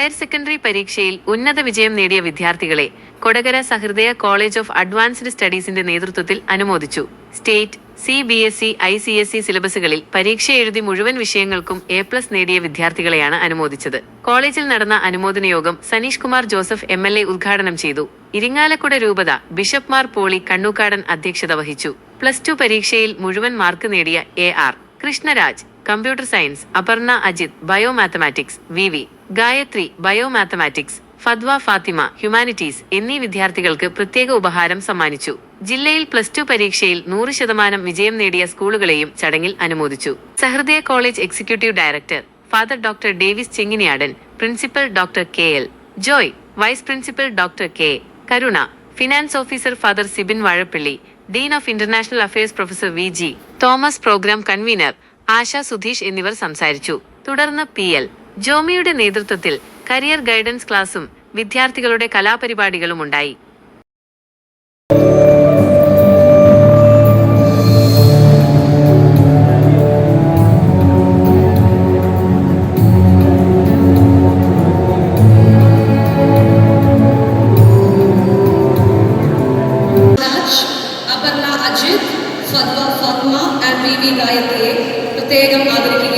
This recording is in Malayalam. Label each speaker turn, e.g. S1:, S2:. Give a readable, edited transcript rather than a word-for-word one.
S1: ഹയർ സെക്കൻഡറി പരീക്ഷയിൽ ഉന്നത വിജയം നേടിയ വിദ്യാർത്ഥികളെ കൊടകര സഹൃദയ കോളേജ് ഓഫ് അഡ്വാൻസ്ഡ് സ്റ്റഡീസിന്റെ നേതൃത്വത്തിൽ അനുമോദിച്ചു. സ്റ്റേറ്റ്, CBSE, ICSE സിലബസുകളിൽ പരീക്ഷ എഴുതി മുഴുവൻ വിഷയങ്ങൾക്കും A+ നേടിയ വിദ്യാർത്ഥികളെയാണ് അനുമോദിച്ചത്. കോളേജിൽ നടന്ന അനുമോദന യോഗം സനീഷ് കുമാർ ജോസഫ് MLA ഉദ്ഘാടനം ചെയ്തു. ഇരിങ്ങാലക്കുട രൂപത ബിഷപ്പ് മാർ പോളി കണ്ണൂക്കാടൻ അധ്യക്ഷത വഹിച്ചു. +2 പരീക്ഷയിൽ മുഴുവൻ മാർക്ക് നേടിയ AR Krishnaraj computer science, Aparna Ajith bio mathematics, VV Gayathri bio mathematics, Fadwa Fathima humanities എന്നീ വിദ്യാർത്ഥികൾക്ക് പ്രത്യേക ഉപഹാരം സമ്മാനിച്ചു. ജില്ലയിൽ +2 പരീക്ഷയിൽ 100% വിജയം നേടിയ സ്കൂളുകളെയും ചടങ്ങിൽ അനുമോദിച്ചു. Sahrdaya college executive director father doctor Davis Chenginiyadan, principal doctor KL Joy, vice principal doctor K Karuna, finance officer father Sibin Vazhappally, dean of international affairs professor VG Thomas, programme convener Asha Sudheesh എന്നിവർ സംസാരിച്ചു. തുടർന്ന് PL ജോമിയുടെ നേതൃത്വത്തിൽ കരിയർ ഗൈഡൻസ് ക്ലാസും വിദ്യാർത്ഥികളുടെ കലാപരിപാടികളും ഉണ്ടായി.
S2: അപർണ അജിത്, ഫദ്വ ഫാത്തിമ ആൻഡ് VV ഗായത്രിയെ പ്രത്യേകം ആദരിക്കുക.